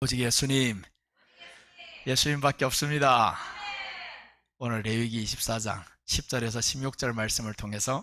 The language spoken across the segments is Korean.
오직 예수님, 예수님밖에 없습니다. 오늘 레위기 24장 10절에서 16절 말씀을 통해서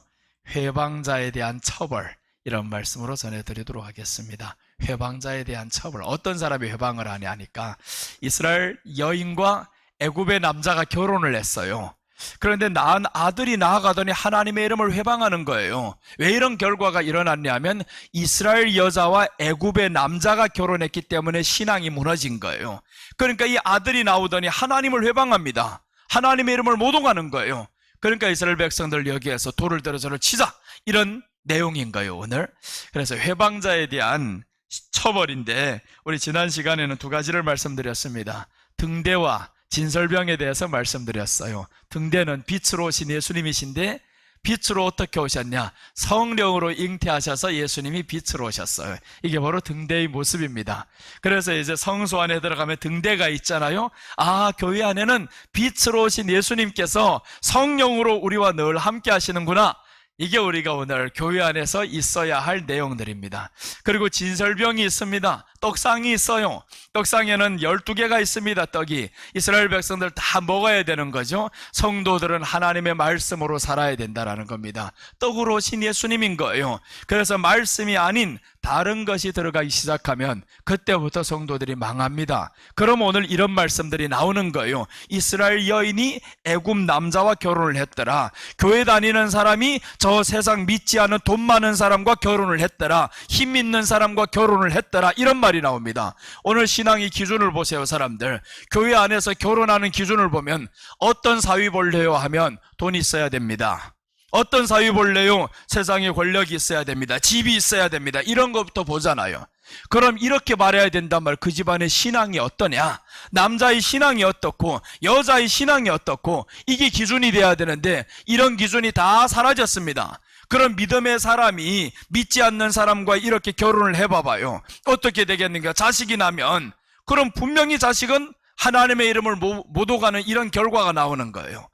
회방자에 대한 처벌, 이런 말씀으로 전해드리도록 하겠습니다. 회방자에 대한 처벌, 어떤 사람이 회방을 하냐 하니까 이스라엘 여인과 애굽의 남자가 결혼을 했어요. 그런데 낳은 아들이 나아가더니 하나님의 이름을 회방하는 거예요. 왜 이런 결과가 일어났냐면 이스라엘 여자와 애굽의 남자가 결혼했기 때문에 신앙이 무너진 거예요. 그러니까 이 아들이 나오더니 하나님을 회방합니다. 하나님의 이름을 모독하는 거예요. 그러니까 이스라엘 백성들 여기에서 돌을 들어 저를 치자, 이런 내용인 거예요 오늘. 그래서 회방자에 대한 처벌인데, 우리 지난 시간에는 두 가지를 말씀드렸습니다. 등대와 진설병에 대해서 말씀드렸어요. 등대는 빛으로 오신 예수님이신데, 빛으로 어떻게 오셨냐? 성령으로 잉태하셔서 예수님이 빛으로 오셨어요. 이게 바로 등대의 모습입니다. 그래서 이제 성소 안에 들어가면 등대가 있잖아요. 아, 교회 안에는 빛으로 오신 예수님께서 성령으로 우리와 늘 함께 하시는구나. 이게 우리가 오늘 교회 안에서 있어야 할 내용들입니다. 그리고 진설병이 있습니다. 떡상이 있어요. 떡상에는 12개가 있습니다. 떡이. 이스라엘 백성들 다 먹어야 되는 거죠. 성도들은 하나님의 말씀으로 살아야 된다는 겁니다. 떡으로 오신 예수님인 거예요. 그래서 말씀이 아닌 다른 것이 들어가기 시작하면 그때부터 성도들이 망합니다. 그럼 오늘 이런 말씀들이 나오는 거예요. 이스라엘 여인이 애굽 남자와 결혼을 했더라. 교회 다니는 사람이 저 세상 믿지 않은 돈 많은 사람과 결혼을 했더라. 힘 있는 사람과 결혼을 했더라. 이런 말이 나옵니다. 오늘 신앙의 기준을 보세요, 사람들. 교회 안에서 결혼하는 기준을 보면 어떤 사위 볼래요 하면 돈이 있어야 됩니다. 어떤 사위 볼래요? 세상에 권력이 있어야 됩니다. 집이 있어야 됩니다. 이런 것부터 보잖아요. 그럼 이렇게 말해야 된단 말, 그 집안의 신앙이 어떠냐? 남자의 신앙이 어떻고 여자의 신앙이 어떻고, 이게 기준이 돼야 되는데 이런 기준이 다 사라졌습니다. 그럼 믿음의 사람이 믿지 않는 사람과 이렇게 결혼을 해봐봐요. 어떻게 되겠는가? 자식이 나면 그럼 분명히 자식은 하나님의 이름을 모독하는 이런 결과가 나오는 거예요.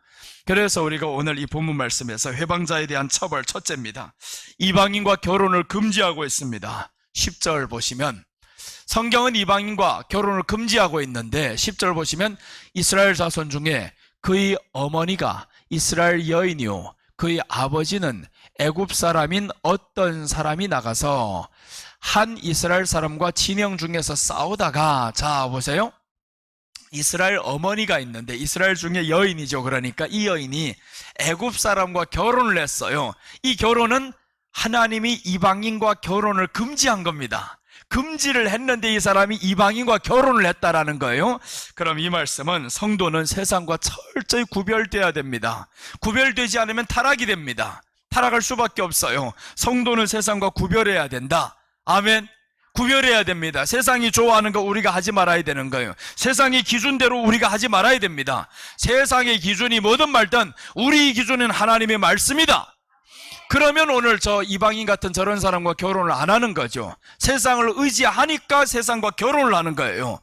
그래서 우리가 오늘 이 본문 말씀에서 회방자에 대한 처벌, 첫째입니다. 이방인과 결혼을 금지하고 있습니다. 10절 보시면, 성경은 이방인과 결혼을 금지하고 있는데 10절 보시면 이스라엘 자손 중에 그의 어머니가 이스라엘 여인이요 그의 아버지는 애굽 사람인 어떤 사람이 나가서 한 이스라엘 사람과 진영 중에서 싸우다가, 자 보세요, 이스라엘 어머니가 있는데 이스라엘 중에 여인이죠. 그러니까 이 여인이 애굽 사람과 결혼을 했어요. 이 결혼은 하나님이 이방인과 결혼을 금지한 겁니다. 금지를 했는데 이 사람이 이방인과 결혼을 했다라는 거예요. 그럼 이 말씀은 성도는 세상과 철저히 구별돼야 됩니다. 구별되지 않으면 타락이 됩니다. 타락할 수밖에 없어요. 성도는 세상과 구별해야 된다. 아멘. 구별해야 됩니다. 세상이 좋아하는 거 우리가 하지 말아야 되는 거예요. 세상의 기준대로 우리가 하지 말아야 됩니다. 세상의 기준이 뭐든 말든 우리 기준은 하나님의 말씀이다. 그러면 오늘 저 이방인 같은 저런 사람과 결혼을 안 하는 거죠. 세상을 의지하니까 세상과 결혼을 하는 거예요.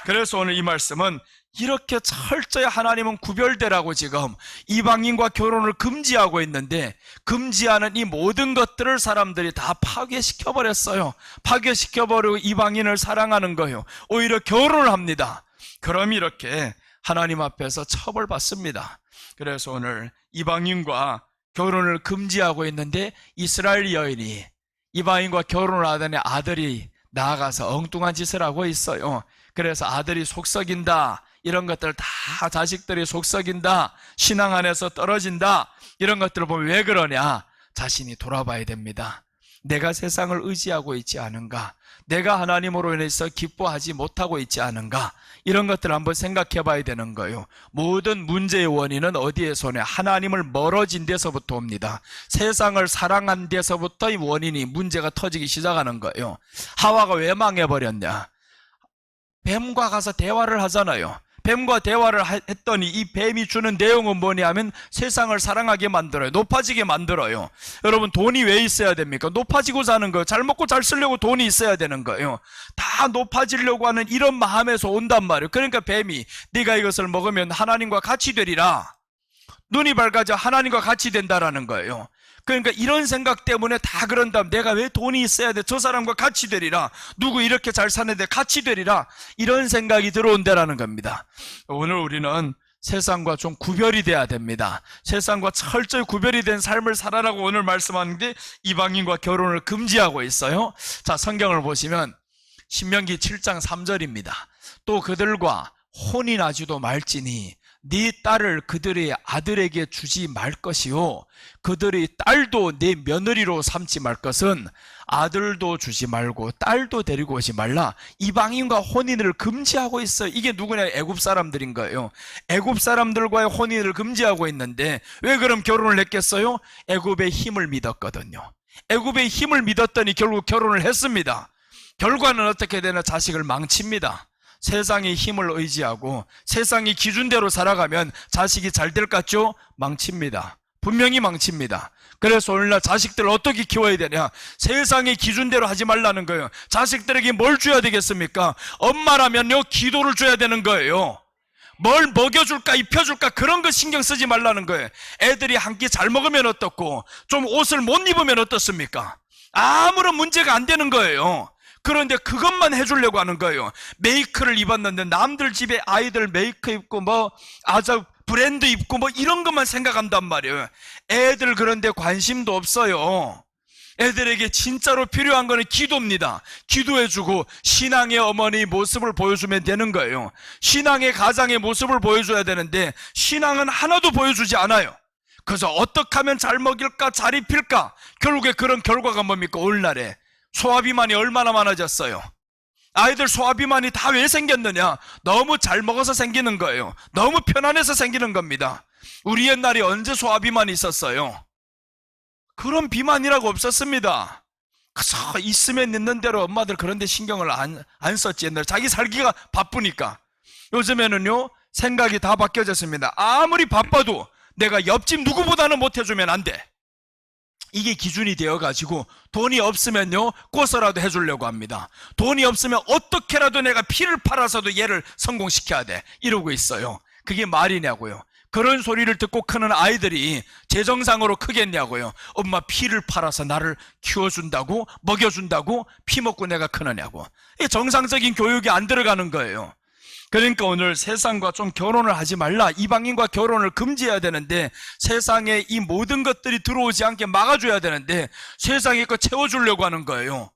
그래서 오늘 이 말씀은 이렇게 철저히 하나님은 구별되라고 지금 이방인과 결혼을 금지하고 있는데, 금지하는 이 모든 것들을 사람들이 다 파괴시켜버렸어요. 파괴시켜버리고 이방인을 사랑하는 거예요. 오히려 결혼을 합니다. 그럼 이렇게 하나님 앞에서 처벌받습니다. 그래서 오늘 이방인과 결혼을 금지하고 있는데 이스라엘 여인이 이방인과 결혼을 하더니 아들이 나아가서 엉뚱한 짓을 하고 있어요. 그래서 아들이 속썩인다, 이런 것들 다 자식들이 속썩인다, 신앙 안에서 떨어진다, 이런 것들을 보면 왜 그러냐? 자신이 돌아봐야 됩니다. 내가 세상을 의지하고 있지 않은가? 내가 하나님으로 인해서 기뻐하지 못하고 있지 않은가? 이런 것들을 한번 생각해 봐야 되는 거예요. 모든 문제의 원인은 어디에서 오냐? 하나님을 멀어진 데서부터 옵니다. 세상을 사랑한 데서부터 이 원인이, 문제가 터지기 시작하는 거예요. 하와가 왜 망해버렸냐? 뱀과 가서 대화를 하잖아요. 뱀과 대화를 했더니 이 뱀이 주는 내용은 뭐냐면 세상을 사랑하게 만들어요. 높아지게 만들어요. 여러분, 돈이 왜 있어야 됩니까? 높아지고 사는 거예요. 잘 먹고 잘 쓰려고 돈이 있어야 되는 거예요. 다 높아지려고 하는 이런 마음에서 온단 말이에요. 그러니까 뱀이 네가 이것을 먹으면 하나님과 같이 되리라, 눈이 밝아져 하나님과 같이 된다라는 거예요. 그러니까 이런 생각 때문에 다 그런다면 내가 왜 돈이 있어야 돼? 저 사람과 같이 되리라. 누구 이렇게 잘 사는데 같이 되리라. 이런 생각이 들어온다라는 겁니다. 오늘 우리는 세상과 좀 구별이 돼야 됩니다. 세상과 철저히 구별이 된 삶을 살아라고 오늘 말씀하는데 이방인과 결혼을 금지하고 있어요. 자, 성경을 보시면 신명기 7장 3절입니다. 또 그들과 혼이 나지도 말지니 네 딸을 그들의 아들에게 주지 말 것이요 그들의 딸도 네 며느리로 삼지 말 것은 아들도 주지 말고 딸도 데리고 오지 말라. 이방인과 혼인을 금지하고 있어요. 이게 누구냐? 애굽 사람들인 거예요. 애굽 사람들과의 혼인을 금지하고 있는데 왜 그럼 결혼을 했겠어요? 애굽의 힘을 믿었거든요. 애굽의 힘을 믿었더니 결국 결혼을 했습니다. 결과는 어떻게 되나? 자식을 망칩니다. 세상의 힘을 의지하고 세상의 기준대로 살아가면 자식이 잘 될 것 같죠? 망칩니다. 분명히 망칩니다. 그래서 오늘날 자식들을 어떻게 키워야 되냐? 세상의 기준대로 하지 말라는 거예요. 자식들에게 뭘 줘야 되겠습니까? 엄마라면요, 기도를 줘야 되는 거예요. 뭘 먹여줄까 입혀줄까 그런 거 신경 쓰지 말라는 거예요. 애들이 한 끼 잘 먹으면 어떻고 좀 옷을 못 입으면 어떻습니까? 아무런 문제가 안 되는 거예요. 그런데 그것만 해주려고 하는 거예요. 메이크를 입었는데 남들 집에 아이들 메이크 입고 뭐 아주 브랜드 입고 뭐 이런 것만 생각한단 말이에요. 애들 그런데 관심도 없어요. 애들에게 진짜로 필요한 거는 기도입니다. 기도해주고 신앙의 어머니 모습을 보여주면 되는 거예요. 신앙의 가장의 모습을 보여줘야 되는데 신앙은 하나도 보여주지 않아요. 그래서 어떻게 하면 잘 먹일까 잘 입힐까? 결국에 그런 결과가 뭡니까? 오늘날에 소화비만이 얼마나 많아졌어요. 아이들 소화비만이 다 왜 생겼느냐? 너무 잘 먹어서 생기는 거예요. 너무 편안해서 생기는 겁니다. 우리 옛날에 언제 소화비만이 있었어요? 그런 비만이라고 없었습니다. 그래서 있으면 있는 대로 엄마들 그런데 신경을 안 썼지. 옛날에 자기 살기가 바쁘니까. 요즘에는요 생각이 다 바뀌어졌습니다. 아무리 바빠도 내가 옆집 누구보다는 못해주면 안 돼. 이게 기준이 되어가지고 돈이 없으면요 꼬서라도 해주려고 합니다. 돈이 없으면 어떻게라도 내가 피를 팔아서도 얘를 성공시켜야 돼 이러고 있어요. 그게 말이냐고요. 그런 소리를 듣고 크는 아이들이 재정상으로 크겠냐고요. 엄마 피를 팔아서 나를 키워준다고 먹여준다고 피 먹고 내가 크느냐고. 이게 정상적인 교육이 안 들어가는 거예요. 그러니까 오늘 세상과 좀 결혼을 하지 말라. 이방인과 결혼을 금지해야 되는데 세상에 이 모든 것들이 들어오지 않게 막아줘야 되는데 세상에 거 채워주려고 하는 거예요.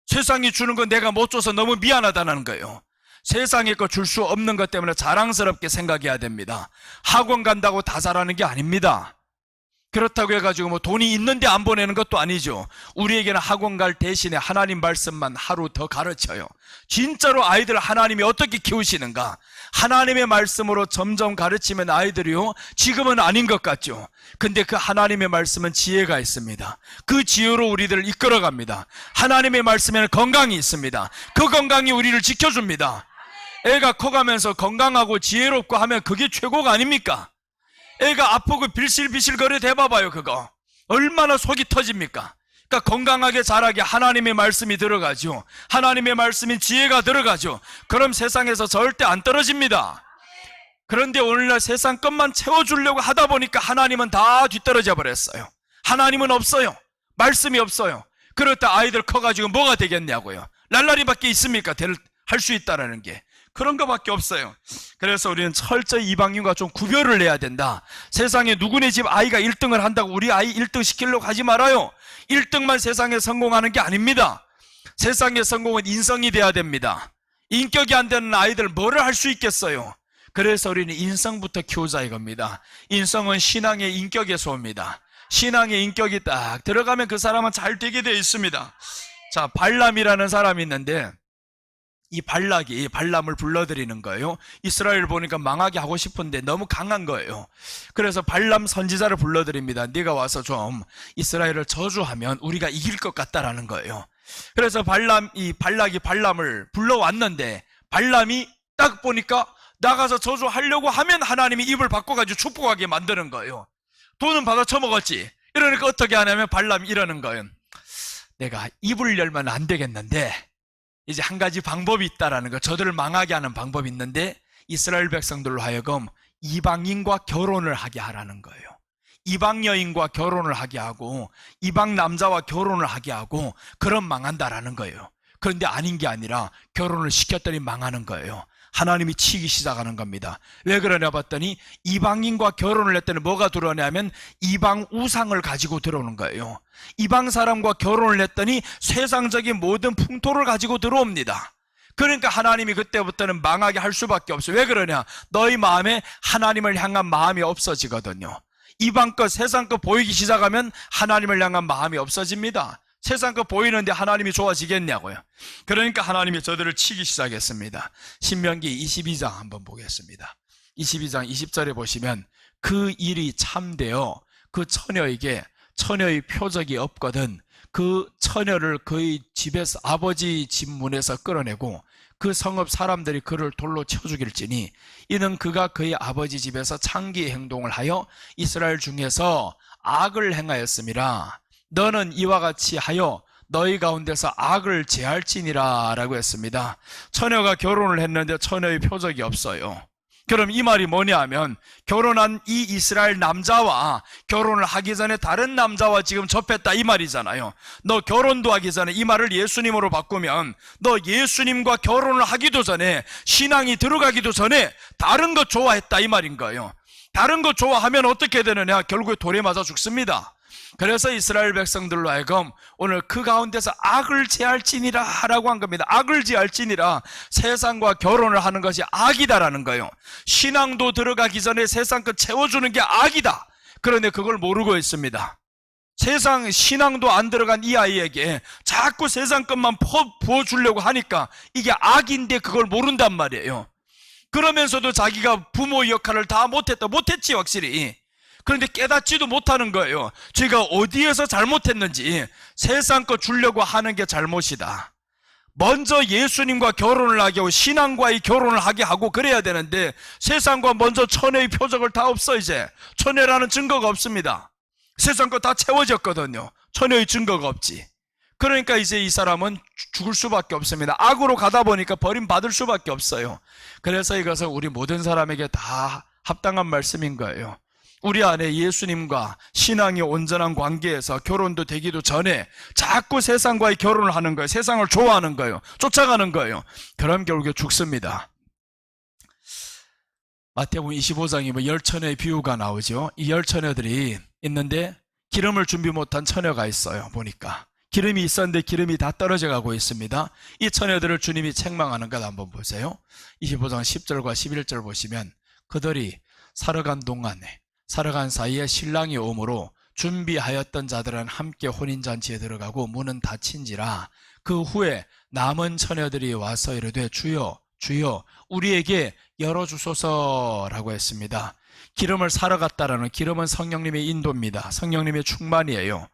세상이 주는 거 내가 못 줘서 너무 미안하다는 거예요. 세상에 거 줄 수 없는 것 때문에 자랑스럽게 생각해야 됩니다. 학원 간다고 다 잘하는 게 아닙니다. 그렇다고 해가지고 뭐 돈이 있는데 안 보내는 것도 아니죠. 우리에게는 학원 갈 대신에 하나님 말씀만 하루 더 가르쳐요. 진짜로 아이들 하나님이 어떻게 키우시는가? 하나님의 말씀으로 점점 가르치면 아이들이요 지금은 아닌 것 같죠. 근데 그 하나님의 말씀은 지혜가 있습니다. 그 지혜로 우리들을 이끌어갑니다. 하나님의 말씀에는 건강이 있습니다. 그 건강이 우리를 지켜줍니다. 애가 커가면서 건강하고 지혜롭고 하면 그게 최고가 아닙니까? 애가 아프고 빌실빌실 거려 대봐봐요. 그거 얼마나 속이 터집니까? 그러니까 건강하게 자라게 하나님의 말씀이 들어가죠. 하나님의 말씀인 지혜가 들어가죠. 그럼 세상에서 절대 안 떨어집니다. 그런데 오늘날 세상 것만 채워주려고 하다 보니까 하나님은 다 뒤떨어져 버렸어요. 하나님은 없어요. 말씀이 없어요. 그렇다 아이들 커가지고 뭐가 되겠냐고요. 랄라리밖에 있습니까? 할 수 있다라는 게 그런 거밖에 없어요. 그래서 우리는 철저히 이방인과 좀 구별을 해야 된다. 세상에 누구네 집 아이가 1등을 한다고 우리 아이 1등 시키려고 하지 말아요. 1등만 세상에 성공하는 게 아닙니다. 세상의 성공은 인성이 돼야 됩니다. 인격이 안 되는 아이들 뭐를 할 수 있겠어요? 그래서 우리는 인성부터 키우자 이겁니다. 인성은 신앙의 인격에서 옵니다. 신앙의 인격이 딱 들어가면 그 사람은 잘 되게 되어 있습니다. 자, 발람이라는 사람이 있는데 이 발락이 발람을 불러들이는 거예요. 이스라엘을 보니까 망하게 하고 싶은데 너무 강한 거예요. 그래서 발람 선지자를 불러들입니다. 네가 와서 좀 이스라엘을 저주하면 우리가 이길 것 같다라는 거예요. 그래서 발락이 발람을 불러왔는데 발람이 딱 보니까 나가서 저주하려고 하면 하나님이 입을 바꿔가지고 축복하게 만드는 거예요. 돈은 받아 처먹었지. 이러니까 어떻게 하냐면 발람이 이러는 거예요. 내가 입을 열면 안 되겠는데 이제 한 가지 방법이 있다라는 거. 저들을 망하게 하는 방법이 있는데 이스라엘 백성들로 하여금 이방인과 결혼을 하게 하라는 거예요. 이방 여인과 결혼을 하게 하고 이방 남자와 결혼을 하게 하고 그럼 망한다라는 거예요. 그런데 아닌 게 아니라 결혼을 시켰더니 망하는 거예요. 하나님이 치기 시작하는 겁니다. 왜 그러냐 봤더니 이방인과 결혼을 했더니 뭐가 들어오냐면 이방 우상을 가지고 들어오는 거예요. 이방 사람과 결혼을 했더니 세상적인 모든 풍토를 가지고 들어옵니다. 그러니까 하나님이 그때부터는 망하게 할 수밖에 없어요. 왜 그러냐? 너희 마음에 하나님을 향한 마음이 없어지거든요. 이방 것, 세상 것 보이기 시작하면 하나님을 향한 마음이 없어집니다. 세상 거 보이는데 하나님이 좋아지겠냐고요. 그러니까 하나님이 저들을 치기 시작했습니다. 신명기 22장 한번 보겠습니다. 22장 20절에 보시면 그 일이 참되어 그 처녀에게 처녀의 표적이 없거든 그 처녀를 그의 집에서 아버지 집 문에서 끌어내고 그 성읍 사람들이 그를 돌로 쳐 죽일지니 이는 그가 그의 아버지 집에서 창기 행동을 하여 이스라엘 중에서 악을 행하였음이라. 너는 이와 같이 하여 너희 가운데서 악을 제할지니라 라고 했습니다. 처녀가 결혼을 했는데 처녀의 표적이 없어요. 그럼 이 말이 뭐냐 하면 결혼한 이 이스라엘 남자와 결혼을 하기 전에 다른 남자와 지금 접했다 이 말이잖아요. 너 결혼도 하기 전에 이 말을 예수님으로 바꾸면 너 예수님과 결혼을 하기도 전에 신앙이 들어가기도 전에 다른 거 좋아했다 이 말인 거예요. 다른 거 좋아하면 어떻게 되느냐? 결국에 돌에 맞아 죽습니다. 그래서 이스라엘 백성들로 하여금 오늘 그 가운데서 악을 제할지니라 라고 한 겁니다. 악을 제할지니라. 세상과 결혼을 하는 것이 악이다라는 거예요. 신앙도 들어가기 전에 세상 것 채워주는 게 악이다. 그런데 그걸 모르고 있습니다. 세상 신앙도 안 들어간 이 아이에게 자꾸 세상 것만 부어주려고 하니까 이게 악인데 그걸 모른단 말이에요. 그러면서도 자기가 부모 역할을 다 못했지 확실히. 그런데 깨닫지도 못하는 거예요. 제가 어디에서 잘못했는지. 세상 거 주려고 하는 게 잘못이다. 먼저 예수님과 결혼을 하게 하고 신앙과의 결혼을 하게 하고 그래야 되는데 세상과 먼저 처녀의 표적을 다 없어. 이제 처녀라는 증거가 없습니다. 세상 거 다 채워졌거든요. 처녀의 증거가 없지. 그러니까 이제 이 사람은 죽을 수밖에 없습니다. 악으로 가다 보니까 버림받을 수밖에 없어요. 그래서 이것은 우리 모든 사람에게 다 합당한 말씀인 거예요. 우리 안에 예수님과 신앙이 온전한 관계에서 결혼도 되기도 전에 자꾸 세상과의 결혼을 하는 거예요. 세상을 좋아하는 거예요. 쫓아가는 거예요. 그럼 결국에 죽습니다. 마태복음 25장에 뭐 열처녀의 비유가 나오죠. 이 열처녀들이 있는데 기름을 준비 못한 처녀가 있어요. 보니까 기름이 있었는데 기름이 다 떨어져 가고 있습니다. 이 처녀들을 주님이 책망하는 것 한번 보세요. 25장 10절과 11절 보시면 그들이 살아간 사이에 신랑이 오므로 준비하였던 자들은 함께 혼인잔치에 들어가고 문은 닫힌지라. 그 후에 남은 처녀들이 와서 이르되 주여 주여 우리에게 열어주소서라고 했습니다. 기름을 사러 갔다라는 기름은 성령님의 인도입니다. 성령님의 충만이에요.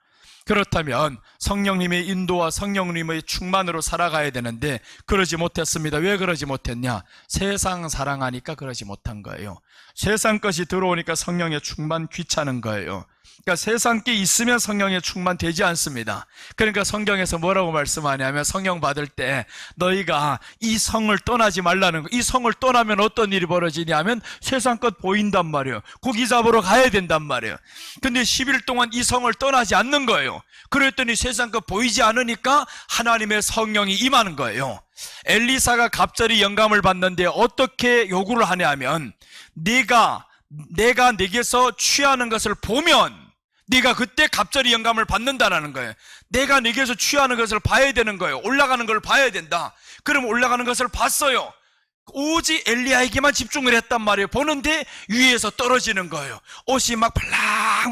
그렇다면 성령님의 인도와 성령님의 충만으로 살아가야 되는데 그러지 못했습니다. 왜 그러지 못했냐? 세상 사랑하니까 그러지 못한 거예요. 세상 것이 들어오니까 성령의 충만 귀찮은 거예요. 그러니까 세상 게 있으면 성령의 충만 되지 않습니다. 그러니까 성경에서 뭐라고 말씀하냐면 성령 받을 때 너희가 이 성을 떠나지 말라는 거. 이 성을 떠나면 어떤 일이 벌어지냐면 세상 것 보인단 말이에요. 고기 잡으러 가야 된단 말이에요. 근데 10일 동안 이 성을 떠나지 않는 거예요. 그랬더니 세상 것 보이지 않으니까 하나님의 성령이 임하는 거예요. 엘리사가 갑자기 영감을 받는데 어떻게 요구를 하냐면 내가 내게서 취하는 것을 보면 네가 그때 갑자기 영감을 받는다라는 거예요. 내가 네게서 취하는 것을 봐야 되는 거예요. 올라가는 걸 봐야 된다. 그럼 올라가는 것을 봤어요. 오직 엘리야에게만 집중을 했단 말이에요. 보는데 위에서 떨어지는 거예요. 옷이 막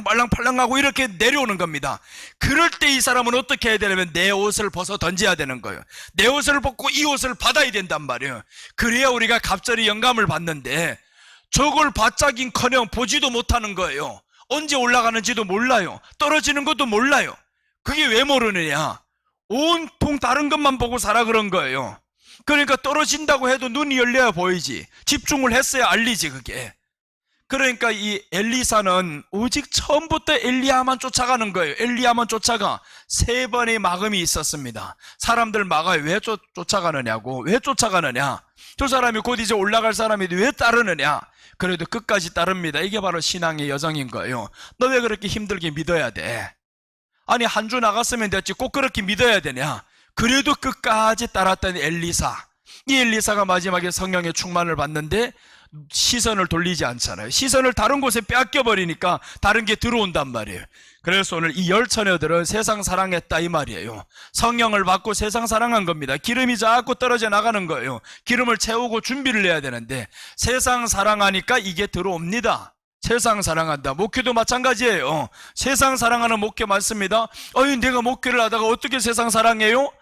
팔랑팔랑하고 이렇게 내려오는 겁니다. 그럴 때 이 사람은 어떻게 해야 되냐면 내 옷을 벗어 던져야 되는 거예요. 내 옷을 벗고 이 옷을 받아야 된단 말이에요. 그래야 우리가 갑자기 영감을 받는데 저걸 받자긴커녕 보지도 못하는 거예요. 언제 올라가는지도 몰라요. 떨어지는 것도 몰라요. 그게 왜 모르느냐? 온통 다른 것만 보고 살아 그런 거예요. 그러니까 떨어진다고 해도 눈이 열려야 보이지. 집중을 했어야 알리지 그게. 그러니까 이 엘리사는 오직 처음부터 엘리야만 쫓아가는 거예요. 엘리야만 쫓아가. 3번의 막음이 있었습니다. 사람들 막아요. 왜 쫓아가느냐고. 왜 쫓아가느냐? 저 사람이 곧 이제 올라갈 사람인데 왜 따르느냐? 그래도 끝까지 따릅니다. 이게 바로 신앙의 여정인 거예요. 너 왜 그렇게 힘들게 믿어야 돼? 아니 한 주 나갔으면 됐지 꼭 그렇게 믿어야 되냐? 그래도 끝까지 따랐던 엘리사. 이 엘리사가 마지막에 성령의 충만을 받는데 시선을 돌리지 않잖아요. 시선을 다른 곳에 뺏겨버리니까 다른 게 들어온단 말이에요. 그래서 오늘 이 열 처녀들은 세상 사랑했다 이 말이에요. 성령을 받고 세상 사랑한 겁니다. 기름이 자꾸 떨어져 나가는 거예요. 기름을 채우고 준비를 해야 되는데 세상 사랑하니까 이게 들어옵니다. 세상 사랑한다. 목회도 마찬가지예요. 세상 사랑하는 목회 많습니다. 내가 목회를 하다가 어떻게 세상 사랑해요?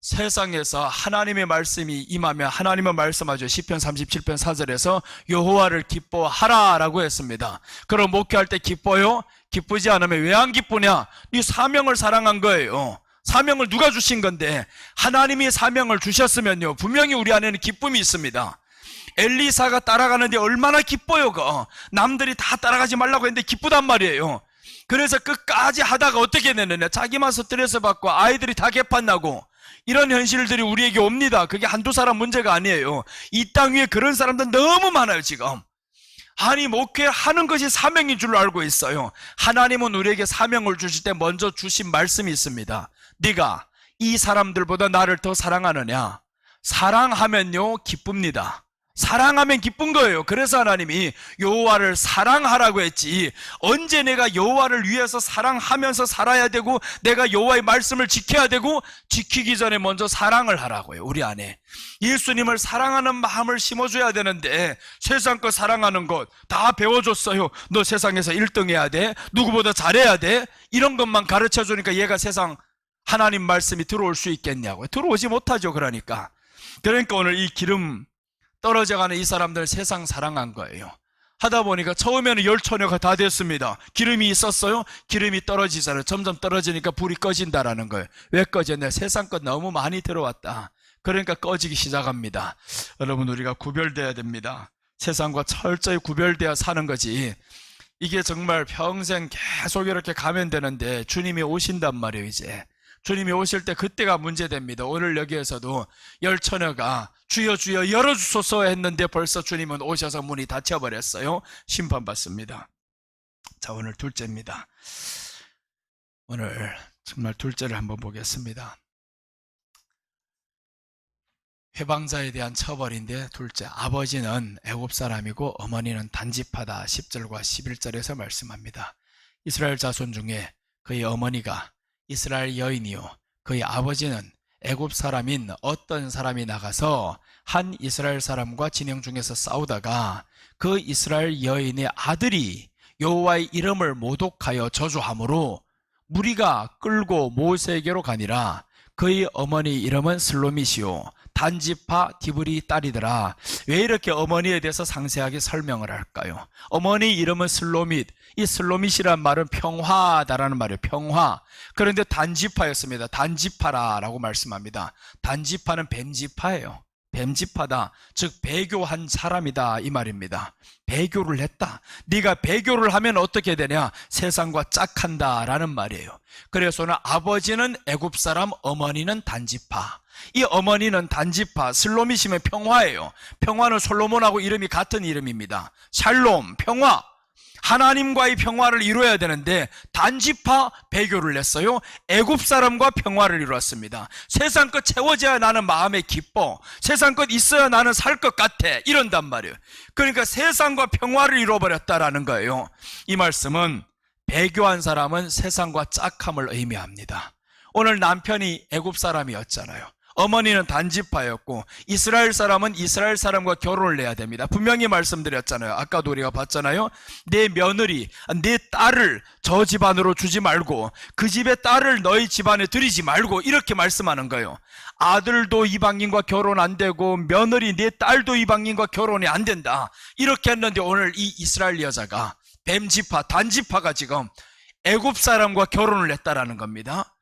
세상에서 하나님의 말씀이 임하면 하나님은 말씀하죠. 시편 37편 4절에서 여호와를 기뻐하라 라고 했습니다. 그럼 목회할 때 기뻐요? 기쁘지 않으면 왜 안 기쁘냐? 네 사명을 사랑한 거예요. 사명을 누가 주신 건데 하나님이 사명을 주셨으면요 분명히 우리 안에는 기쁨이 있습니다. 엘리사가 따라가는데 얼마나 기뻐요. 남들이 다 따라가지 말라고 했는데 기쁘단 말이에요. 그래서 끝까지 하다가 어떻게 되느냐? 자기만 스트레스 받고 아이들이 다 개판나고 이런 현실들이 우리에게 옵니다. 그게 한두 사람 문제가 아니에요. 이 땅 위에 그런 사람들 너무 많아요 지금. 아니 목회하는 것이 사명인 줄 알고 있어요. 하나님은 우리에게 사명을 주실 때 먼저 주신 말씀이 있습니다. 네가 이 사람들보다 나를 더 사랑하느냐? 사랑하면요 기쁩니다. 사랑하면 기쁜 거예요. 그래서 하나님이 여호와를 사랑하라고 했지 언제 내가 여호와를 위해서 사랑하면서 살아야 되고 내가 여호와의 말씀을 지켜야 되고 지키기 전에 먼저 사랑을 하라고요. 우리 안에 예수님을 사랑하는 마음을 심어줘야 되는데 세상 거 사랑하는 것 다 배워줬어요. 너 세상에서 1등 해야 돼, 누구보다 잘해야 돼, 이런 것만 가르쳐주니까 얘가 세상 하나님 말씀이 들어올 수 있겠냐고요. 들어오지 못하죠. 그러니까 오늘 이 기름 떨어져가는 이 사람들 세상 사랑한 거예요. 하다 보니까 처음에는 열 처녀가 다 됐습니다. 기름이 있었어요? 기름이 떨어지잖아요. 점점 떨어지니까 불이 꺼진다라는 거예요. 왜 꺼졌냐? 세상 것 너무 많이 들어왔다. 그러니까 꺼지기 시작합니다. 여러분 우리가 구별돼야 됩니다. 세상과 철저히 구별되어 사는 거지. 이게 정말 평생 계속 이렇게 가면 되는데 주님이 오신단 말이에요. 이제 주님이 오실 때 그때가 문제됩니다. 오늘 여기에서도 열 처녀가 주여 주여 열어주소서 했는데 벌써 주님은 오셔서 문이 닫혀버렸어요. 심판받습니다. 자, 오늘 둘째입니다. 오늘 정말 둘째를 한번 보겠습니다. 회방자에 대한 처벌인데 둘째, 아버지는 애굽 사람이고 어머니는 단지파다. 10절과 11절에서 말씀합니다. 이스라엘 자손 중에 그의 어머니가 이스라엘 여인이요 그의 아버지는 애굽 사람인 어떤 사람이 나가서 한 이스라엘 사람과 진영 중에서 싸우다가 그 이스라엘 여인의 아들이 여호와의 이름을 모독하여 저주함으로 무리가 끌고 모세에게로 가니라. 그의 어머니 이름은 슬로밋이요 단지파 디브리 딸이더라. 왜 이렇게 어머니에 대해서 상세하게 설명을 할까요? 어머니 이름은 슬로밋. 이 슬로밋이란 말은 평화다라는 말이에요. 평화. 그런데 단지파였습니다. 단지파라고 말씀합니다. 단지파는 뱀지파예요. 뱀지파다. 즉 배교한 사람이다 이 말입니다. 배교를 했다. 네가 배교를 하면 어떻게 되냐? 세상과 짝한다 라는 말이에요. 그래서는 아버지는 애굽 사람, 어머니는 단지파. 이 어머니는 단지파, 슬로밋이면 평화예요. 평화는 솔로몬하고 이름이 같은 이름입니다. 샬롬, 평화. 하나님과의 평화를 이루어야 되는데 단지파 배교를 했어요. 애굽 사람과 평화를 이루었습니다. 세상 것 채워져야 나는 마음에 기뻐. 세상 것 있어야 나는 살 것 같아. 이런단 말이에요. 그러니까 세상과 평화를 이루어버렸다라는 거예요. 이 말씀은 배교한 사람은 세상과 짝함을 의미합니다. 오늘 남편이 애굽 사람이었잖아요. 어머니는 단지파였고 이스라엘 사람은 이스라엘 사람과 결혼을 해야 됩니다. 분명히 말씀드렸잖아요. 아까도 우리가 봤잖아요. 내 며느리, 내 딸을 저 집안으로 주지 말고 그 집의 딸을 너희 집안에 들이지 말고 이렇게 말씀하는 거예요. 아들도 이방인과 결혼 안 되고 며느리 내 딸도 이방인과 결혼이 안 된다. 이렇게 했는데 오늘 이 이스라엘 여자가 뱀지파, 단지파가 지금 애굽 사람과 결혼을 했다라는 겁니다.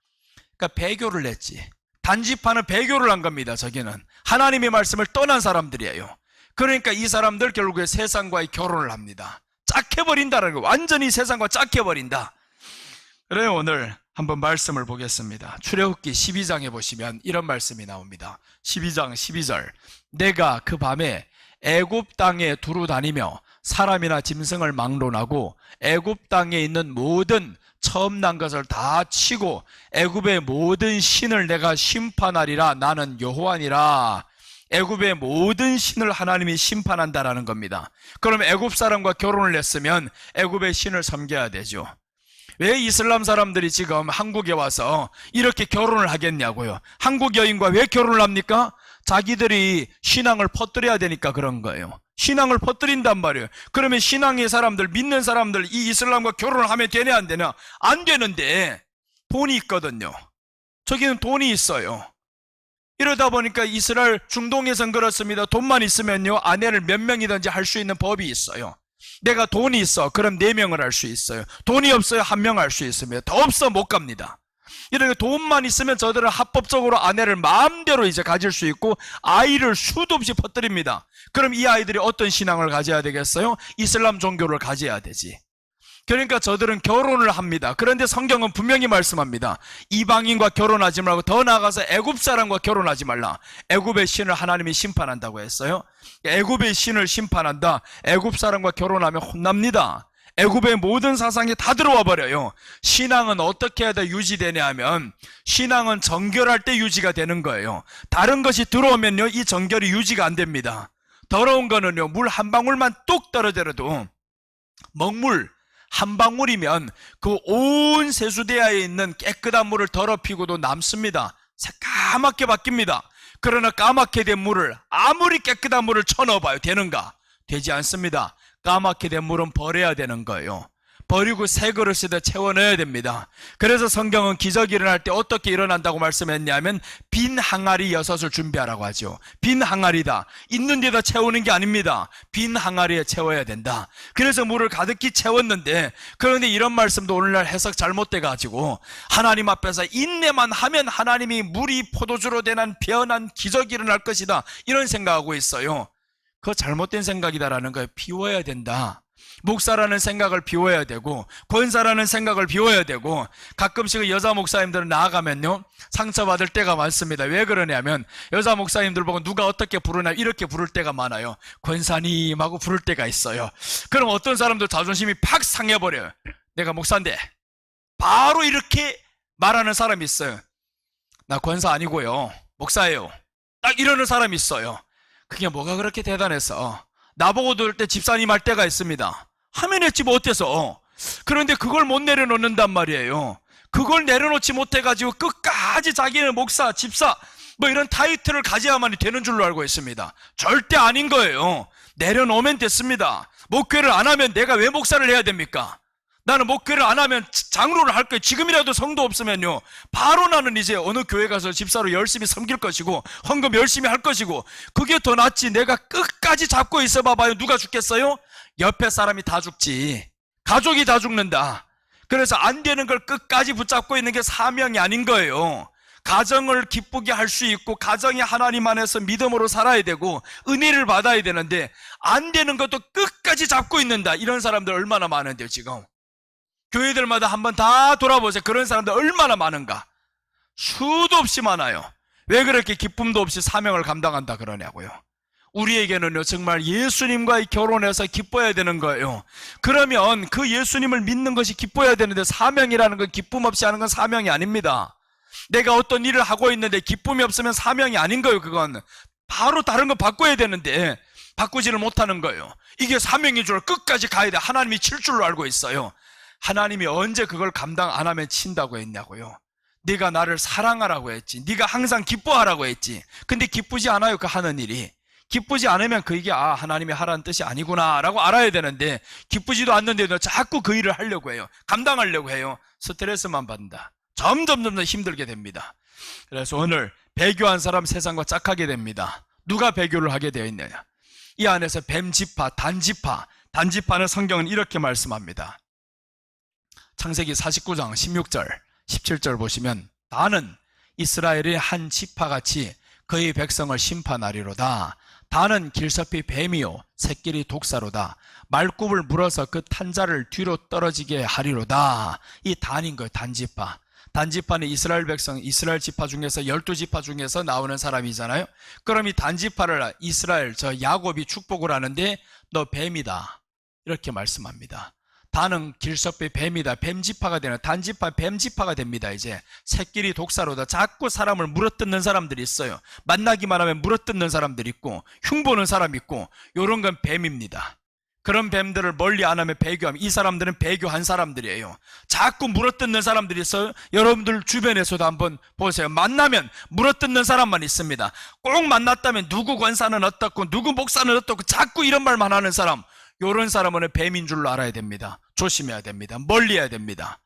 그러니까 배교를 했지. 단지파는 배교를 한 겁니다. 저기는 하나님의 말씀을 떠난 사람들이에요. 그러니까 이 사람들 결국에 세상과의 결혼을 합니다. 짝해버린다는 거. 완전히 세상과 짝해버린다. 그래요. 오늘 한번 말씀을 보겠습니다. 출애굽기 12장에 보시면 이런 말씀이 나옵니다. 12장 12절 내가 그 밤에 애굽 땅에 두루 다니며 사람이나 짐승을 막론하고 애굽 땅에 있는 모든 처음 난 것을 다 치고 애굽의 모든 신을 내가 심판하리라. 나는 여호와니라. 애굽의 모든 신을 하나님이 심판한다라는 겁니다. 그럼 애굽 사람과 결혼을 했으면 애굽의 신을 섬겨야 되죠. 왜 이슬람 사람들이 지금 한국에 와서 이렇게 결혼을 하겠냐고요. 한국 여인과 왜 결혼을 합니까? 자기들이 신앙을 퍼뜨려야 되니까 그런 거예요. 신앙을 퍼뜨린단 말이에요. 그러면 신앙의 사람들, 믿는 사람들 이 이슬람과 결혼을 하면 되냐 안 되냐? 안 되는데 돈이 있거든요. 저기는 돈이 있어요. 이러다 보니까 이스라엘 중동에선 그렇습니다. 돈만 있으면요 아내를 몇 명이든지 할 수 있는 법이 있어요. 내가 돈이 있어 그럼 4명을 할 수 있어요. 돈이 없어요 1명 할 수 있습니다. 더 없어 못 갑니다. 이렇게 돈만 있으면 저들은 합법적으로 아내를 마음대로 이제 가질 수 있고 아이를 수도 없이 퍼뜨립니다. 그럼 이 아이들이 어떤 신앙을 가져야 되겠어요? 이슬람 종교를 가져야 되지. 그러니까 저들은 결혼을 합니다. 그런데 성경은 분명히 말씀합니다. 이방인과 결혼하지 말고 더 나아가서 애굽 사람과 결혼하지 말라. 애굽의 신을 하나님이 심판한다고 했어요. 애굽의 신을 심판한다. 애굽 사람과 결혼하면 혼납니다. 애굽의 모든 사상이 다 들어와 버려요. 신앙은 어떻게 해야 유지되냐 하면 신앙은 정결할 때 유지가 되는 거예요. 다른 것이 들어오면요 이 정결이 유지가 안 됩니다. 더러운 거는요 물 한 방울만 뚝 떨어져도 먹물 한 방울이면 그 온 세수대야에 있는 깨끗한 물을 더럽히고도 남습니다. 새까맣게 바뀝니다. 그러나 까맣게 된 물을 아무리 깨끗한 물을 쳐넣어봐요. 되는가? 되지 않습니다. 까맣게 된 물은 버려야 되는 거예요. 버리고 새 그릇에다 채워 넣어야 됩니다. 그래서 성경은 기적이 일어날 때 어떻게 일어난다고 말씀했냐면 빈 항아리 6을 준비하라고 하죠. 빈 항아리다. 있는 데다 채우는 게 아닙니다. 빈 항아리에 채워야 된다. 그래서 물을 가득히 채웠는데 그런데 이런 말씀도 오늘날 해석 잘못돼 가지고 하나님 앞에서 인내만 하면 하나님이 물이 포도주로 되는 변한 기적이 일어날 것이다. 이런 생각하고 있어요. 그거 잘못된 생각이다라는 거예요. 비워야 된다. 목사라는 생각을 비워야 되고 권사라는 생각을 비워야 되고 가끔씩 여자 목사님들은 나아가면요 상처받을 때가 많습니다. 왜 그러냐면 여자 목사님들 보고 누가 어떻게 부르냐 이렇게 부를 때가 많아요. 권사님 하고 부를 때가 있어요. 그럼 어떤 사람들 자존심이 팍 상해버려요. 내가 목사인데 바로 이렇게 말하는 사람이 있어요. 나 권사 아니고요 목사예요. 딱 이러는 사람이 있어요. 그게 뭐가 그렇게 대단해서 나보고 들을 때 집사님 할 때가 있습니다. 하면 했지 뭐 어때서. 그런데 그걸 못 내려놓는단 말이에요. 그걸 내려놓지 못해가지고 끝까지 자기는 목사, 집사 뭐 이런 타이틀을 가져야만 되는 줄로 알고 있습니다. 절대 아닌 거예요. 내려놓으면 됐습니다. 목회를 안 하면 내가 왜 목사를 해야 됩니까? 나는 목회를 안 하면 장로를 할 거예요. 지금이라도 성도 없으면요 바로 나는 이제 어느 교회 가서 집사로 열심히 섬길 것이고 헌금 열심히 할 것이고 그게 더 낫지. 내가 끝까지 잡고 있어 봐봐요. 누가 죽겠어요? 옆에 사람이 다 죽지. 가족이 다 죽는다. 그래서 안 되는 걸 끝까지 붙잡고 있는 게 사명이 아닌 거예요. 가정을 기쁘게 할 수 있고 가정이 하나님 안에서 믿음으로 살아야 되고 은혜를 받아야 되는데 안 되는 것도 끝까지 잡고 있는다. 이런 사람들 얼마나 많은데요 지금. 교회들마다 한번 다 돌아보세요. 그런 사람들 얼마나 많은가. 수도 없이 많아요. 왜 그렇게 기쁨도 없이 사명을 감당한다 그러냐고요. 우리에게는요 정말 예수님과의 결혼해서 기뻐야 되는 거예요. 그러면 그 예수님을 믿는 것이 기뻐야 되는데 사명이라는 건 기쁨 없이 하는 건 사명이 아닙니다. 내가 어떤 일을 하고 있는데 기쁨이 없으면 사명이 아닌 거예요. 그건 바로 다른 거 바꿔야 되는데 바꾸지를 못하는 거예요. 이게 사명인 줄 끝까지 가야 돼. 하나님이 칠 줄로 알고 있어요. 하나님이 언제 그걸 감당 안 하면 친다고 했냐고요. 네가 나를 사랑하라고 했지. 네가 항상 기뻐하라고 했지. 근데 기쁘지 않아요. 그 하는 일이. 기쁘지 않으면 그 이게 하나님이 하라는 뜻이 아니구나 라고 알아야 되는데 기쁘지도 않는데도 자꾸 그 일을 하려고 해요. 감당하려고 해요. 스트레스만 받는다. 점점 힘들게 됩니다. 그래서 오늘 배교한 사람 세상과 짝하게 됩니다. 누가 배교를 하게 되어 있느냐. 이 안에서 뱀지파, 단지파는 성경은 이렇게 말씀합니다. 창세기 49장 16절 17절 보시면 다는 이스라엘의 한 지파같이 그의 백성을 심판하리로다. 다는 길섭이 뱀이요 새끼리 독사로다. 말굽을 물어서 그 탄자를 뒤로 떨어지게 하리로다. 이 단인 거예요. 단지파. 단지파는 이스라엘 백성, 이스라엘 지파 중에서 12지파 중에서 나오는 사람이잖아요. 그럼 이 단지파를 이스라엘, 야곱이 축복을 하는데 너 뱀이다, 이렇게 말씀합니다. 단은 길섭의 뱀이다, 뱀지파가 되는, 단지파 뱀지파가 됩니다. 이제 새끼리 독사로다. 자꾸 사람을 물어뜯는 사람들이 있어요. 만나기만 하면 물어뜯는 사람들이 있고 흉보는 사람이 있고, 요런 건 뱀입니다. 그런 뱀들을 멀리 안 하면 배교하면, 이 사람들은 배교한 사람들이에요. 자꾸 물어뜯는 사람들이 있어요. 여러분들 주변에서도 한번 보세요. 만나면 물어뜯는 사람만 있습니다. 꼭 만났다면 누구 권사는 어떻고 누구 목사는 어떻고 자꾸 이런 말만 하는 사람, 이런 사람은 뱀인 줄로 알아야 됩니다. 조심해야 됩니다. 멀리 해야 됩니다.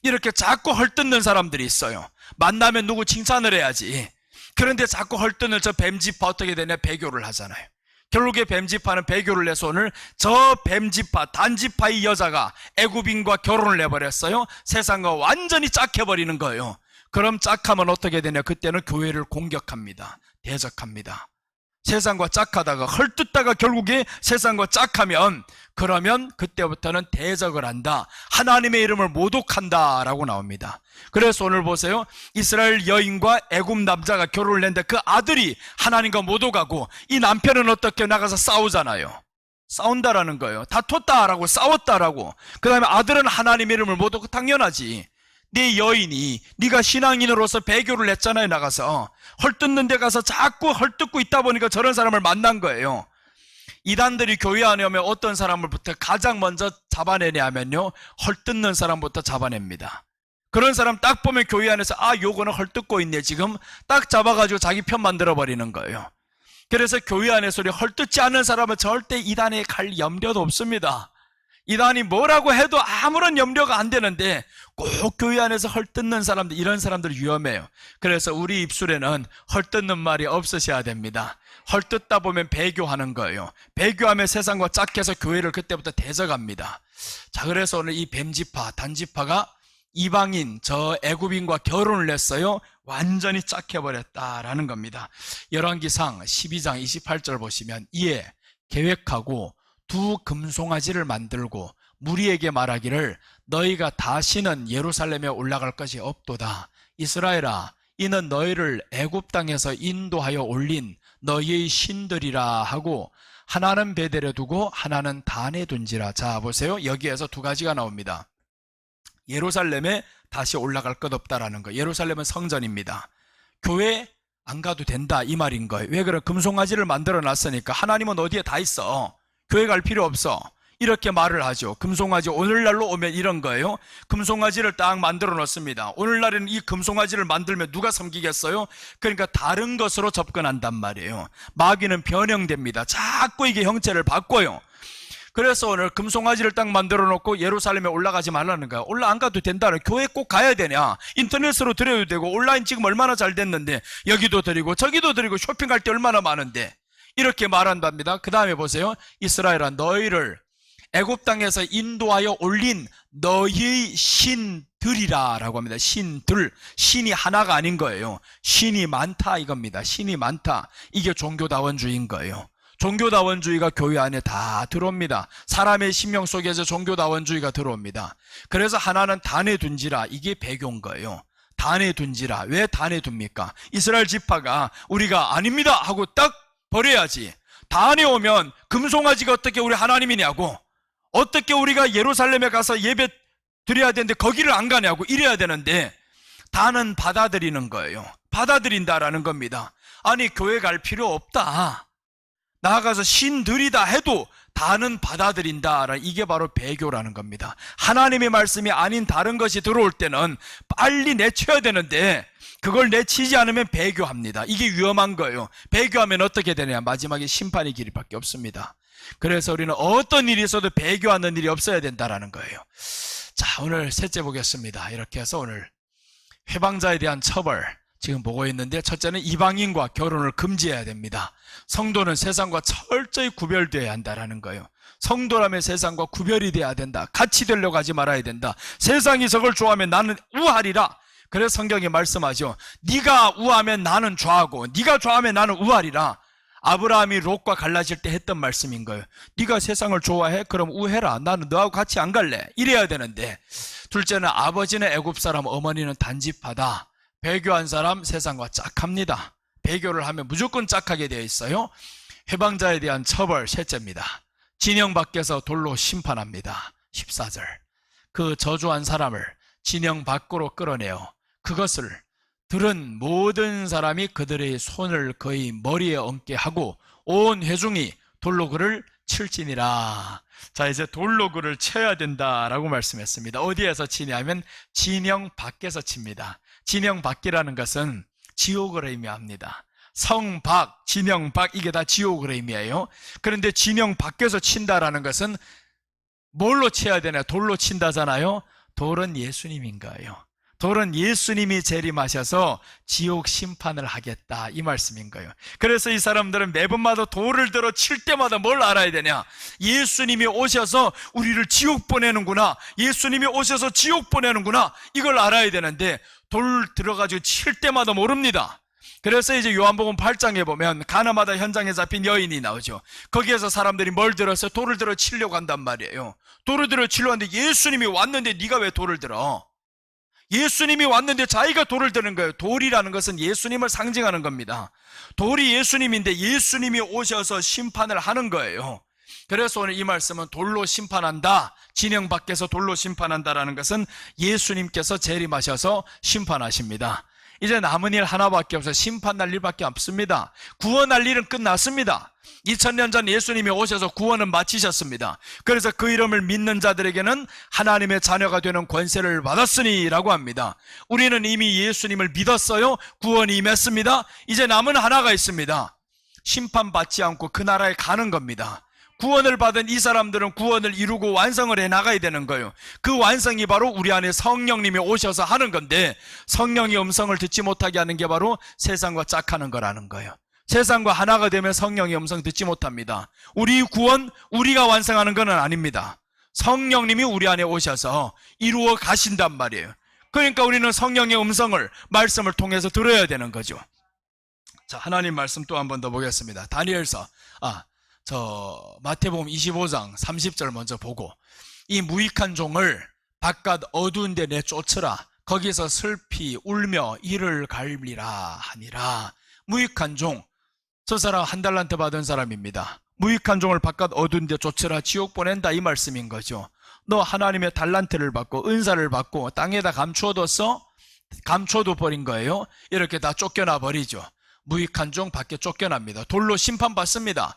이렇게 자꾸 헐뜯는 사람들이 있어요. 만나면 누구 칭찬을 해야지. 그런데 자꾸 헐뜯는 저 뱀지파 어떻게 되냐? 배교를 하잖아요. 결국에 뱀지파는 배교를 해서 오늘 저 뱀지파, 단지파의 여자가 애굽인과 결혼을 해버렸어요. 세상과 완전히 짝해버리는 거예요. 그럼 짝하면 어떻게 되냐? 그때는 교회를 공격합니다. 대적합니다. 세상과 짝하다가 헐뜯다가 결국에 세상과 짝하면, 그러면 그때부터는 대적을 한다. 하나님의 이름을 모독한다 라고 나옵니다. 그래서 오늘 보세요. 이스라엘 여인과 애굽 남자가 결혼을 했는데 그 아들이 하나님과 모독하고, 이 남편은 어떻게 나가서 싸우잖아요. 싸운다라는 거예요. 다퉜다라고, 싸웠다라고. 그 다음에 아들은 하나님의 이름을 모독, 당연하지. 네 여인이, 네가 신앙인으로서 배교를 했잖아요. 나가서 헐뜯는 데 가서 자꾸 헐뜯고 있다 보니까 저런 사람을 만난 거예요. 이단들이 교회 안에 오면 어떤 사람을부터 가장 먼저 잡아내냐 하면요, 헐뜯는 사람부터 잡아냅니다. 그런 사람 딱 보면 교회 안에서 요거는 헐뜯고 있네, 지금 딱 잡아가지고 자기 편 만들어버리는 거예요. 그래서 교회 안에서 우리 헐뜯지 않는 사람은 절대 이단에 갈 염려도 없습니다. 이단이 뭐라고 해도 아무런 염려가 안 되는데 꼭 교회 안에서 헐뜯는 사람들, 이런 사람들 위험해요. 그래서 우리 입술에는 헐뜯는 말이 없으셔야 됩니다. 헐뜯다 보면 배교하는 거예요. 배교하면 세상과 짝해서 교회를 그때부터 대적합니다. 자, 그래서 오늘 이 뱀지파, 단지파가 이방인, 저 애굽인과 결혼을 했어요. 완전히 짝해버렸다라는 겁니다. 열왕기상 12장 28절 보시면, 이에 계획하고 두 금송아지를 만들고 무리에게 말하기를 너희가 다시는 예루살렘에 올라갈 것이 없도다. 이스라엘아, 이는 너희를 애굽 땅에서 인도하여 올린 너희의 신들이라 하고, 하나는 베델에 두고 하나는 단에 둔지라. 자, 보세요. 여기에서 두 가지가 나옵니다. 예루살렘에 다시 올라갈 것 없다라는 거. 예루살렘은 성전입니다. 교회 안 가도 된다, 이 말인 거예요. 왜 그래? 금송아지를 만들어 놨으니까. 하나님은 어디에 다 있어. 교회 갈 필요 없어. 이렇게 말을 하죠. 금송아지, 오늘날로 오면 이런 거예요. 금송아지를 딱 만들어 놓습니다. 오늘날에는 이 금송아지를 만들면 누가 섬기겠어요? 그러니까 다른 것으로 접근한단 말이에요. 마귀는 변형됩니다. 자꾸 이게 형체를 바꿔요. 그래서 오늘 금송아지를 딱 만들어 놓고 예루살렘에 올라가지 말라는 거야. 올라 안 가도 된다는, 교회 꼭 가야 되냐? 인터넷으로 드려도 되고, 온라인 지금 얼마나 잘 됐는데, 여기도 드리고 저기도 드리고 쇼핑할 때 얼마나 많은데, 이렇게 말한답니다. 그 다음에 보세요. 이스라엘아, 너희를 애굽 땅에서 인도하여 올린 너희의 신들이라 라고 합니다. 신들, 신이 하나가 아닌 거예요. 신이 많다 이겁니다. 신이 많다. 이게 종교다원주의인 거예요. 종교다원주의가 교회 안에 다 들어옵니다. 사람의 심령 속에서 종교다원주의가 들어옵니다. 그래서 하나는 단에 둔지라, 이게 배교인 거예요. 단에 둔지라. 왜 단에 둡니까? 이스라엘 지파가 우리가 아닙니다 하고 딱 버려야지. 단에 오면 금송아지가 어떻게 우리 하나님이냐고, 어떻게 우리가 예루살렘에 가서 예배 드려야 되는데 거기를 안 가냐고, 이래야 되는데, 단은 받아들이는 거예요. 받아들인다라는 겁니다. 아니, 교회 갈 필요 없다, 나아가서 신들이다 해도 단은 받아들인다, 이게 바로 배교라는 겁니다. 하나님의 말씀이 아닌 다른 것이 들어올 때는 빨리 내쳐야 되는데 그걸 내치지 않으면 배교합니다. 이게 위험한 거예요. 배교하면 어떻게 되냐? 마지막에 심판의 길이 밖에 없습니다. 그래서 우리는 어떤 일이 있어도 배교하는 일이 없어야 된다는 거예요. 자, 오늘 셋째 보겠습니다. 이렇게 해서 오늘 회방자에 대한 처벌 지금 보고 있는데, 첫째는 이방인과 결혼을 금지해야 됩니다. 성도는 세상과 철저히 구별되어야 한다는 거예요. 성도라면 세상과 구별이 돼야 된다. 같이 되려고 하지 말아야 된다. 세상이 저걸 좋아하면 나는 우하리라. 그래서 성경이 말씀하죠. 네가 우하면 나는 좌하고 네가 좌하면 나는 우하리라. 아브라함이 롯과 갈라질 때 했던 말씀인 거예요. 네가 세상을 좋아해? 그럼 우해라. 나는 너하고 같이 안 갈래. 이래야 되는데, 둘째는 아버지는 애굽 사람, 어머니는 단지파다. 배교한 사람 세상과 짝합니다. 배교를 하면 무조건 짝하게 되어 있어요. 해방자에 대한 처벌, 셋째입니다. 진영 밖에서 돌로 심판합니다. 14절. 그 저주한 사람을 진영 밖으로 끌어내어 그것을 들은 모든 사람이 그들의 손을 그의 머리에 얹게 하고 온 회중이 돌로 그를 칠지니라. 자, 이제 돌로 그를 쳐야 된다라고 말씀했습니다. 어디에서 치냐면 진영 밖에서 칩니다. 진영 밖이라는 것은 지옥을 의미합니다. 성 밖, 진영 밖, 이게 다 지옥을 의미해요. 그런데 진영 밖에서 친다라는 것은 뭘로 쳐야 되냐? 돌로 친다잖아요. 돌은 예수님인 거예요. 돌은 예수님이 재림하셔서 지옥 심판을 하겠다, 이 말씀인 거예요. 그래서 이 사람들은 매번마다 돌을 들어 칠 때마다 뭘 알아야 되냐? 예수님이 오셔서 우리를 지옥 보내는구나, 예수님이 오셔서 지옥 보내는구나, 이걸 알아야 되는데 돌 들어가지고 칠 때마다 모릅니다. 그래서 이제 요한복음 8장에 보면 가나마다 현장에 잡힌 여인이 나오죠. 거기에서 사람들이 뭘 들어서 돌을 들어 치려고 한단 말이에요. 돌을 들어 치려고 하는데 예수님이 왔는데 네가 왜 돌을 들어? 예수님이 왔는데 자기가 돌을 드는 거예요. 돌이라는 것은 예수님을 상징하는 겁니다. 돌이 예수님인데 예수님이 오셔서 심판을 하는 거예요. 그래서 오늘 이 말씀은 돌로 심판한다, 진영 밖에서 돌로 심판한다라는 것은 예수님께서 재림하셔서 심판하십니다. 이제 남은 일 하나밖에 없어요. 심판 날 일밖에 없습니다. 구원할 일은 끝났습니다. 2000년 전 예수님이 오셔서 구원은 마치셨습니다. 그래서 그 이름을 믿는 자들에게는 하나님의 자녀가 되는 권세를 받았으니 라고 합니다. 우리는 이미 예수님을 믿었어요. 구원이 임했습니다. 이제 남은 하나가 있습니다. 심판받지 않고 그 나라에 가는 겁니다. 구원을 받은 이 사람들은 구원을 이루고 완성을 해나가야 되는 거예요. 그 완성이 바로 우리 안에 성령님이 오셔서 하는 건데, 성령의 음성을 듣지 못하게 하는 게 바로 세상과 짝하는 거라는 거예요. 세상과 하나가 되면 성령의 음성 듣지 못합니다. 우리 구원, 우리가 완성하는 건 아닙니다. 성령님이 우리 안에 오셔서 이루어 가신단 말이에요. 그러니까 우리는 성령의 음성을, 말씀을 통해서 들어야 되는 거죠. 자, 하나님 말씀 또 한 번 더 보겠습니다. 다니엘서 마태복음 25장 30절 먼저 보고, 이 무익한 종을 바깥 어두운 데 내쫓으라. 거기서 슬피 울며 이를 갈리라 하니라. 무익한 종, 저 사람 한 달란트 받은 사람입니다. 무익한 종을 바깥 어두운 데 쫓으라, 지옥 보낸다, 이 말씀인 거죠. 너 하나님의 달란트를 받고 은사를 받고 땅에다 감추어뒀어? 감추어둬 버린 거예요. 이렇게 다 쫓겨나 버리죠. 무익한 종 밖에 쫓겨납니다. 돌로 심판받습니다.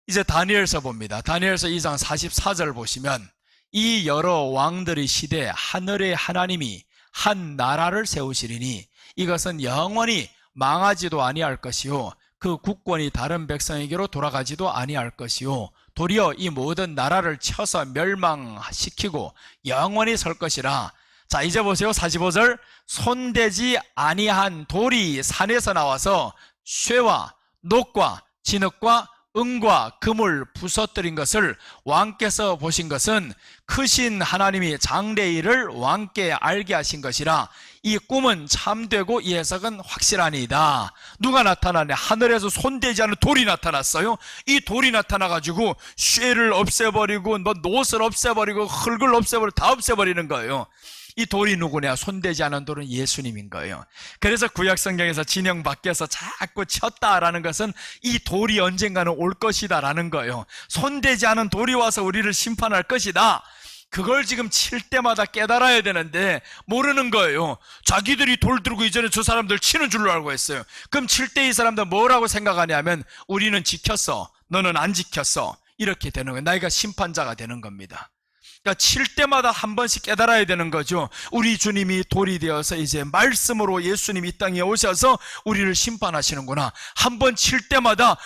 이제 다니엘서 봅니다. 다니엘서 2장 44절 보시면, 이 여러 왕들의 시대에 하늘의 하나님이 한 나라를 세우시리니 이것은 영원히 망하지도 아니할 것이요, 그 국권이 다른 백성에게로 돌아가지도 아니할 것이요, 도리어 이 모든 나라를 쳐서 멸망시키고 영원히 설 것이라. 자, 이제 보세요. 45절. 손대지 아니한 돌이 산에서 나와서 쇠와 녹과 진흙과 은과 금을 부서뜨린 것을 왕께서 보신 것은 크신 하나님이 장래일을 왕께 알게 하신 것이라. 이 꿈은 참되고 이 해석은 확실하니이다. 누가 나타나냐? 하늘에서 손대지 않은 돌이 나타났어요. 이 돌이 나타나가지고 쇠를 없애버리고 노을 없애버리고 흙을 없애버리고 다 없애버리는 거예요. 이 돌이 누구냐? 손대지 않은 돌은 예수님인 거예요. 그래서 구약성경에서 진영 밖에서 자꾸 쳤다라는 것은 이 돌이 언젠가는 올 것이다라는 거예요. 손대지 않은 돌이 와서 우리를 심판할 것이다. 그걸 지금 칠 때마다 깨달아야 되는데 모르는 거예요. 자기들이 돌 들고 이전에 저 사람들 치는 줄로 알고 했어요. 그럼 칠 때 이 사람들 뭐라고 생각하냐면, 우리는 지켰어, 너는 안 지켰어, 이렇게 되는 거예요. 나이가 심판자가 되는 겁니다. 그러니까 칠 때마다 한 번씩 깨달아야 되는 거죠. 우리 주님이 돌이 되어서 이제 말씀으로 예수님이 이 땅에 오셔서 우리를 심판하시는구나. 한 번 칠 때마다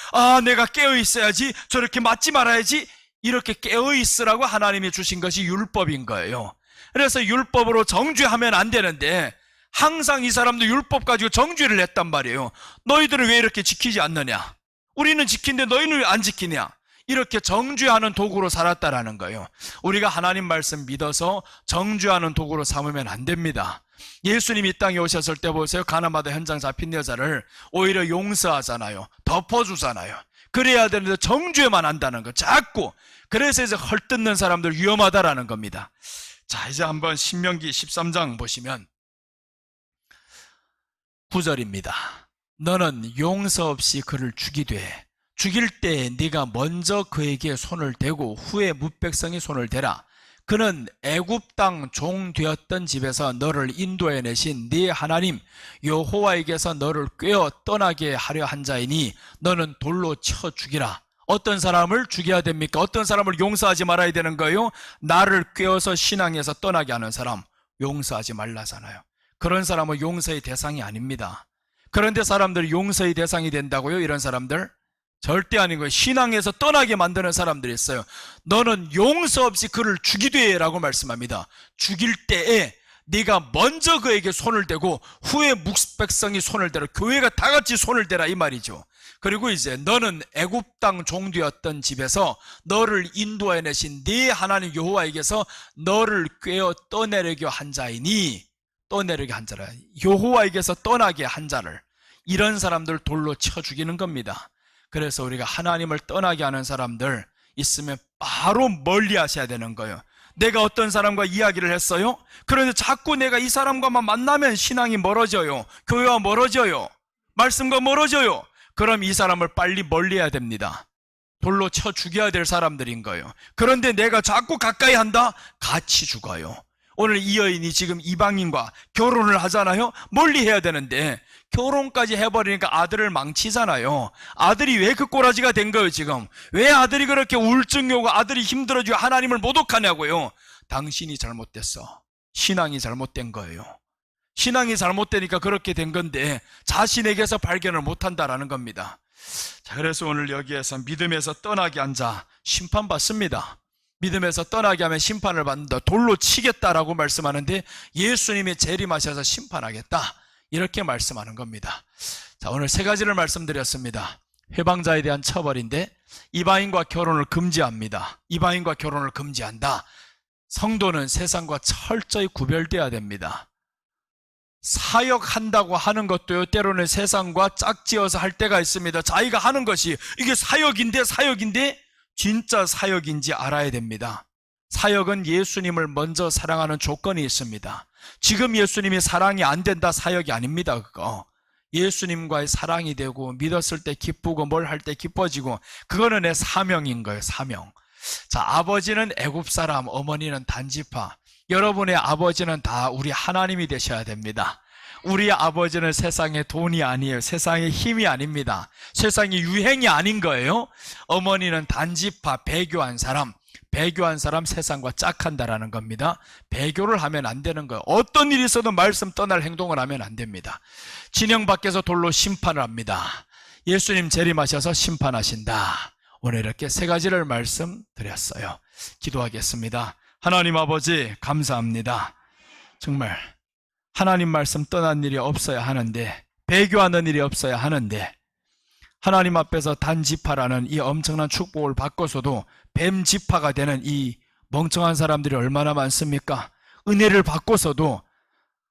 내가 깨어 있어야지, 저렇게 맞지 말아야지, 이렇게 깨어 있으라고 하나님이 주신 것이 율법인 거예요. 그래서 율법으로 정죄하면 안 되는데 항상 이 사람도 율법 가지고 정죄를 했단 말이에요. 너희들은 왜 이렇게 지키지 않느냐? 우리는 지킨데 너희는 왜 안 지키냐? 이렇게 정죄하는 도구로 살았다라는 거예요. 우리가 하나님 말씀 믿어서 정죄하는 도구로 삼으면 안 됩니다. 예수님이 이 땅에 오셨을 때 보세요. 가나마다 현장 잡힌 여자를 오히려 용서하잖아요. 덮어주잖아요. 그래야 되는데 정죄만 한다는 거, 자꾸. 그래서 이제 헐뜯는 사람들 위험하다라는 겁니다. 자, 이제 한번 신명기 13장 보시면 9절입니다. 너는 용서 없이 그를 죽이되 죽일 때 네가 먼저 그에게 손을 대고 후에 뭇백성이 손을 대라. 그는 애굽 땅 종 되었던 집에서 너를 인도해 내신 네 하나님 여호와에게서 너를 꿰어 떠나게 하려 한 자이니 너는 돌로 쳐 죽이라. 어떤 사람을 죽여야 됩니까? 어떤 사람을 용서하지 말아야 되는 거예요? 나를 꿰어서 신앙에서 떠나게 하는 사람 용서하지 말라잖아요. 그런 사람은 용서의 대상이 아닙니다. 그런데 사람들이 용서의 대상이 된다고요? 이런 사람들? 절대 아닌 거예요. 신앙에서 떠나게 만드는 사람들이 있어요. 너는 용서 없이 그를 죽이되 라고 말씀합니다. 죽일 때에 네가 먼저 그에게 손을 대고 후에 묵백성이 손을 대라. 교회가 다 같이 손을 대라 이 말이죠. 그리고 이제 너는 애굽 땅 종되었던 집에서 너를 인도해 내신 네 하나님 여호와에게서 너를 꿰어 떠내려게 한 자이니, 떠내려게 한 자라, 여호와에게서 떠나게 한 자를, 이런 사람들 돌로 쳐 죽이는 겁니다. 그래서 우리가 하나님을 떠나게 하는 사람들 있으면 바로 멀리 하셔야 되는 거예요. 내가 어떤 사람과 이야기를 했어요? 그런데 자꾸 내가 이 사람과만 만나면 신앙이 멀어져요. 교회와 멀어져요. 말씀과 멀어져요. 그럼 이 사람을 빨리 멀리해야 됩니다. 돌로 쳐 죽여야 될 사람들인 거예요. 그런데 내가 자꾸 가까이 한다? 같이 죽어요. 오늘 이 여인이 지금 이방인과 결혼을 하잖아요. 멀리 해야 되는데 결혼까지 해버리니까 아들을 망치잖아요. 아들이 왜 그 꼬라지가 된 거예요 지금? 왜 아들이 그렇게 우울증이 오고 아들이 힘들어지고 하나님을 모독하냐고요? 당신이 잘못됐어. 신앙이 잘못된 거예요. 신앙이 잘못되니까 그렇게 된 건데 자신에게서 발견을 못한다라는 겁니다. 자, 그래서 오늘 여기에서 믿음에서 떠나게 한 자 심판받습니다. 믿음에서 떠나게 하면 심판을 받는다. 돌로 치겠다라고 말씀하는데 예수님이 재림하셔서 심판하겠다. 이렇게 말씀하는 겁니다. 자, 오늘 세 가지를 말씀드렸습니다. 회방자에 대한 처벌인데 이방인과 결혼을 금지합니다. 이방인과 결혼을 금지한다. 성도는 세상과 철저히 구별돼야 됩니다. 사역한다고 하는 것도요, 때로는 세상과 짝지어서 할 때가 있습니다. 자기가 하는 것이 이게 사역인데 진짜 사역인지 알아야 됩니다. 사역은 예수님을 먼저 사랑하는 조건이 있습니다. 지금 예수님이 사랑이 안 된다, 사역이 아닙니다. 그거 예수님과의 사랑이 되고 믿었을 때 기쁘고 뭘 할 때 기뻐지고, 그거는 내 사명인 거예요. 사명. 자, 아버지는 애굽 사람, 어머니는 단지파. 여러분의 아버지는 다 우리 하나님이 되셔야 됩니다. 우리 아버지는 세상의 돈이 아니에요. 세상의 힘이 아닙니다. 세상의 유행이 아닌 거예요. 어머니는 단지파, 배교한 사람. 배교한 사람 세상과 짝한다라는 겁니다. 배교를 하면 안 되는 거예요. 어떤 일이 있어도 말씀 떠날 행동을 하면 안 됩니다. 진영 밖에서 돌로 심판을 합니다. 예수님 재림하셔서 심판하신다. 오늘 이렇게 세 가지를 말씀드렸어요. 기도하겠습니다. 하나님 아버지 감사합니다. 정말 하나님 말씀 떠난 일이 없어야 하는데, 배교하는 일이 없어야 하는데, 하나님 앞에서 단지파라는 이 엄청난 축복을 받고서도 뱀지파가 되는 이 멍청한 사람들이 얼마나 많습니까? 은혜를 받고서도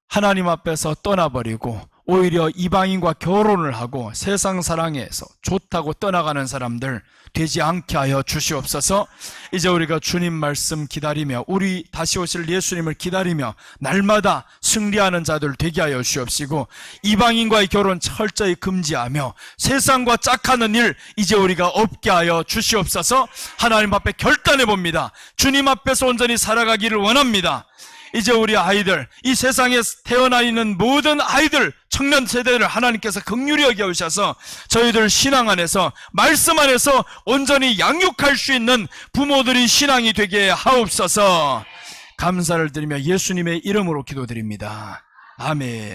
하나님 앞에서 떠나버리고 오히려 이방인과 결혼을 하고 세상 사랑에서 좋다고 떠나가는 사람들 되지 않게 하여 주시옵소서. 이제 우리가 주님 말씀 기다리며 우리 다시 오실 예수님을 기다리며 날마다 승리하는 자들 되게 하여 주옵시고, 이방인과의 결혼 철저히 금지하며 세상과 짝하는 일 이제 우리가 없게 하여 주시옵소서. 하나님 앞에 결단해 봅니다. 주님 앞에서 온전히 살아가기를 원합니다. 이제 우리 아이들, 이 세상에 태어나 있는 모든 아이들, 청년 세대를 하나님께서 긍휼히 여겨주셔서 저희들 신앙 안에서, 말씀 안에서 온전히 양육할 수 있는 부모들이 신앙이 되게 하옵소서. 감사를 드리며 예수님의 이름으로 기도드립니다. 아멘.